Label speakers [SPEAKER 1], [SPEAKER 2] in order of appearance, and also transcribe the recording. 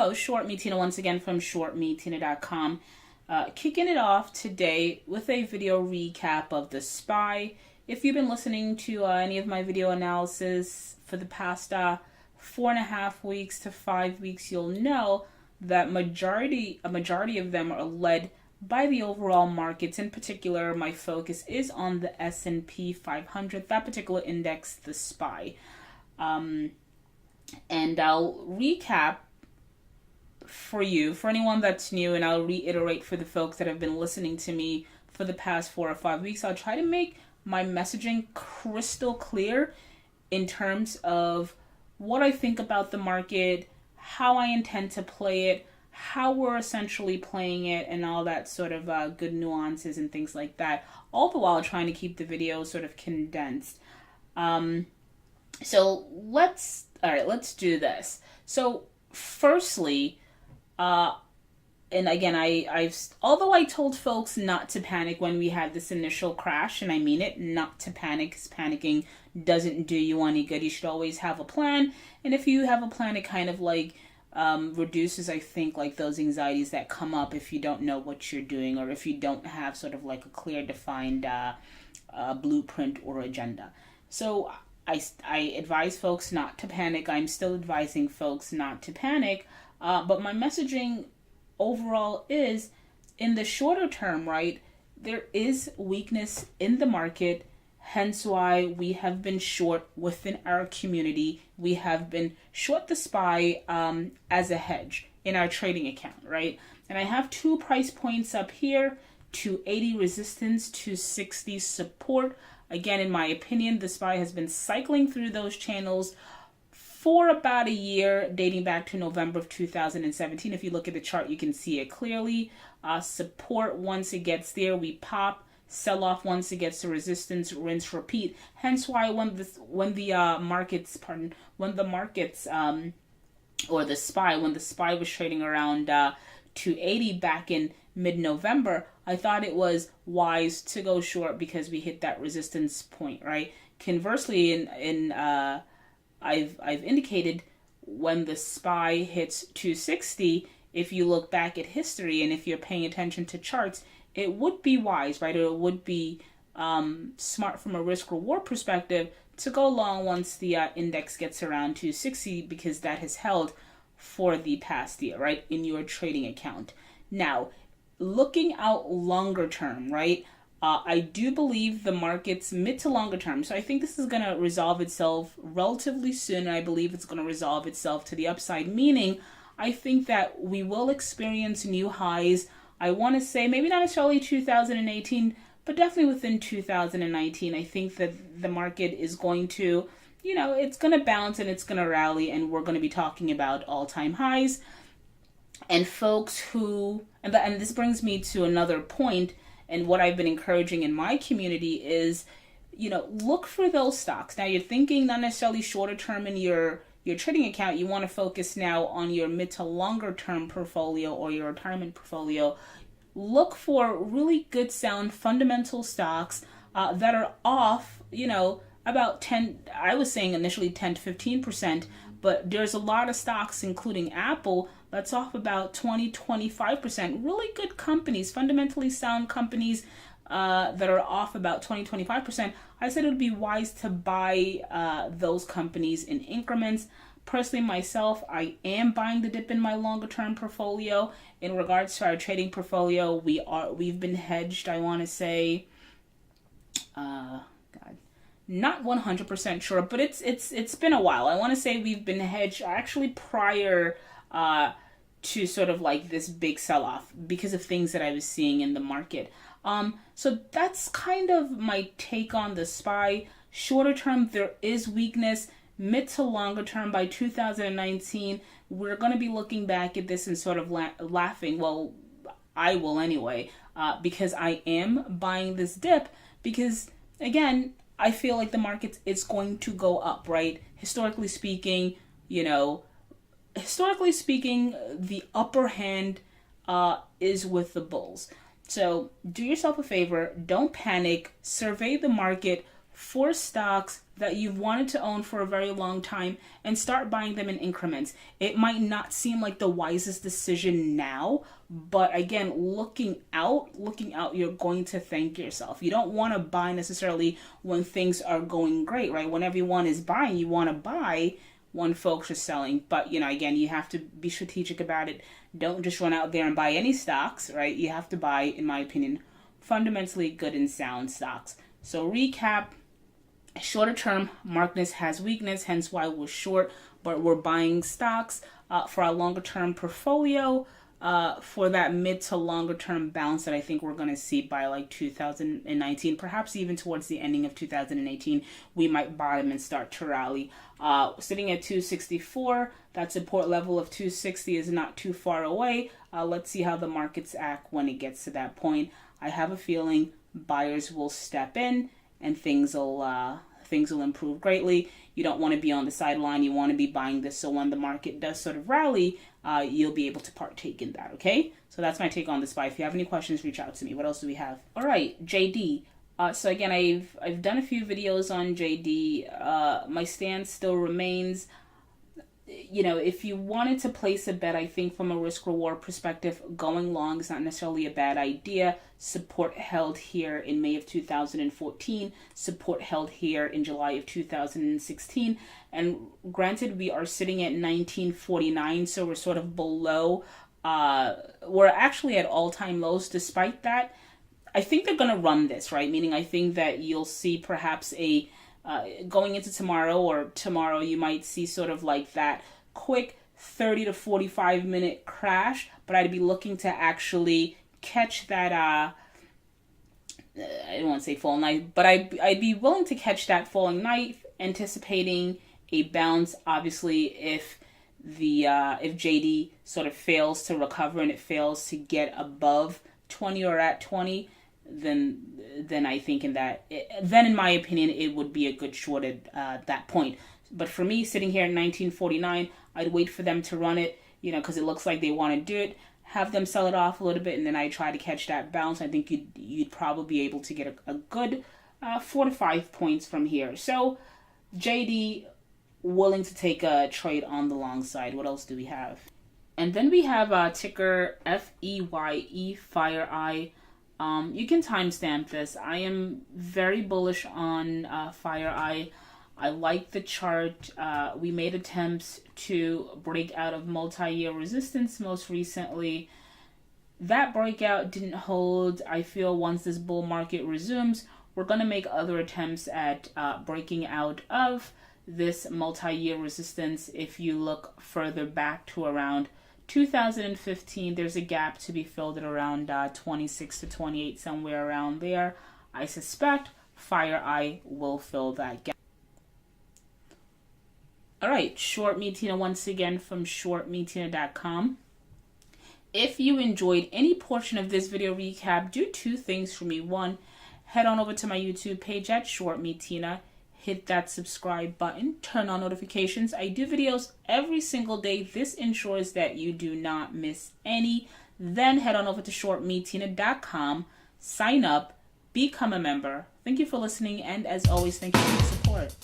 [SPEAKER 1] host, ShortMeTina, once again from ShortMeTina.com. Kicking it off today with a video recap of the SPY. If you've been listening to any of my video analysis for the past 4.5 weeks to 5 weeks, you'll know that a majority of them are led by the overall markets. In particular, my focus is on the S&P 500, that particular index, the SPY. And I'll recap for you, for anyone that's new, and I'll reiterate for the folks that have been listening to me for the past 4 or 5 weeks. I'll try to make my messaging crystal clear in terms of what I think about the market, how I intend to play it, how we're essentially playing it, and all that sort of good nuances and things like that, all the while trying to keep the video sort of condensed. So let's do this. So firstly, and again, although I told folks not to panic when we had this initial crash, and I mean it, not to panic, because panicking doesn't do you any good. You should always have a plan, and if you have a plan, it kind of like reduces, I think, like those anxieties that come up if you don't know what you're doing, or if you don't have sort of like a clear defined blueprint or agenda. So I advise folks not to panic. I'm still advising folks not to panic, but my messaging overall is, in the shorter term, right, there is weakness in the market, hence why we have been short within our community. We have been short the SPY as a hedge in our trading account, right? And I have 2 price points up here, 280 resistance, 260 support. Again, in my opinion, the SPY has been cycling through those channels for about a year, dating back to November of 2017. If you look at the chart, you can see it clearly. Support, once it gets there, we pop. Sell off once it gets to resistance, rinse, repeat. Hence why when the SPY was trading around 280 back in mid-November, I thought it was wise to go short because we hit that resistance point, right? Conversely, I've indicated when the SPY hits 260, if you look back at history and if you're paying attention to charts, it would be wise, right? Or it would be smart from a risk-reward perspective to go long once the index gets around 260, because that has held for the past year, right, in your trading account. Now, looking out longer term, right, I do believe the market's mid to longer term. So I think this is going to resolve itself relatively soon. And I believe it's going to resolve itself to the upside, meaning I think that we will experience new highs. I want to say maybe not necessarily 2018, but definitely within 2019. I think that the market is going to, it's going to bounce and it's going to rally, and we're going to be talking about all-time highs. And folks who, and this brings me to another point, and what I've been encouraging in my community is, look for those stocks. Now you're thinking not necessarily shorter term in your trading account. You want to focus now on your mid to longer term portfolio or your retirement portfolio. Look for really good, sound, fundamental stocks that are off, about 10, I was saying initially 10 to 15%, but there's a lot of stocks, including Apple, that's off about 20, 25%. Really good companies, fundamentally sound companies that are off about 20, 25%. I said it would be wise to buy those companies in increments. Personally, myself, I am buying the dip in my longer term portfolio. In regards to our trading portfolio, we've been hedged, I want to say, not 100% sure, but it's been a while. I want to say we've been hedged actually prior to sort of like this big sell-off because of things that I was seeing in the market. So that's kind of my take on the SPY. Shorter term, there is weakness. Mid to longer term, by 2019, we're going to be looking back at this and sort of laughing. Well, I will anyway, because I am buying this dip because, again, I feel like the market is going to go up, right? Historically speaking, the upper hand is with the bulls. So do yourself a favor, don't panic, survey the market for stocks that you've wanted to own for a very long time and start buying them in increments. It might not seem like the wisest decision now, but again, looking out, you're going to thank yourself. You don't want to buy necessarily when things are going great, right? When everyone is buying, you want to buy when folks are selling. But, you know, again, you have to be strategic about it. Don't just run out there and buy any stocks, right? You have to buy, in my opinion, fundamentally good and sound stocks. So recap, shorter term, market has weakness, hence why we're short, but we're buying stocks for our longer term portfolio. For that mid to longer term bounce that I think we're going to see by like 2019, perhaps even towards the ending of 2018, we might bottom and start to rally. Sitting at 264, that support level of 260 is not too far away. Let's see how the markets act when it gets to that point. I have a feeling buyers will step in and things will improve greatly. You don't want to be on the sideline. You want to be buying this, so when the market does sort of rally, you'll be able to partake in that, okay? So that's my take on the SPY. If you have any questions, reach out to me. What else do we have? All right, JD. So again, I've done a few videos on JD. My stance still remains, you know, if you wanted to place a bet, I think from a risk-reward perspective, going long is not necessarily a bad idea. Support held here in May of 2014, support held here in July of 2016, and granted, we are sitting at 1949, so we're sort of below, we're actually at all-time lows. Despite that, I think they're going to run this, right? Meaning I think that you'll see perhaps a going into tomorrow, or tomorrow you might see sort of like that quick 30 to 45 minute crash, but I'd be looking to actually catch that, I don't want to say falling knife, but I'd be willing to catch that falling knife, anticipating a bounce. Obviously, if JD sort of fails to recover and it fails to get above 20 or at 20, then I think then in my opinion, it would be a good short at that point. But for me, sitting here in 1949, I'd wait for them to run it, you know, because it looks like they want to do it, have them sell it off a little bit, and then I try to catch that bounce. I think you'd probably be able to get a good 4 to 5 points from here. So JD, willing to take a trade on the long side. What else do we have? And then we have ticker FEYE, FireEye. You can timestamp this. I am very bullish on FireEye. I like the chart. We made attempts to break out of multi-year resistance most recently. That breakout didn't hold. I feel once this bull market resumes, we're going to make other attempts at breaking out of this multi-year resistance. If you look further back to around 2015, there's a gap to be filled at around 26 to 28, somewhere around there. I suspect FireEye will fill that gap. All right, ShortMeTina once again from ShortMeTina.com. If you enjoyed any portion of this video recap, do 2 things for me. 1, head on over to my YouTube page at ShortMeTina. Hit that subscribe button, turn on notifications. I do videos every single day. This ensures that you do not miss any. Then head on over to ShortMeTina.com, sign up, become a member. Thank you for listening, and as always, thank you for your support.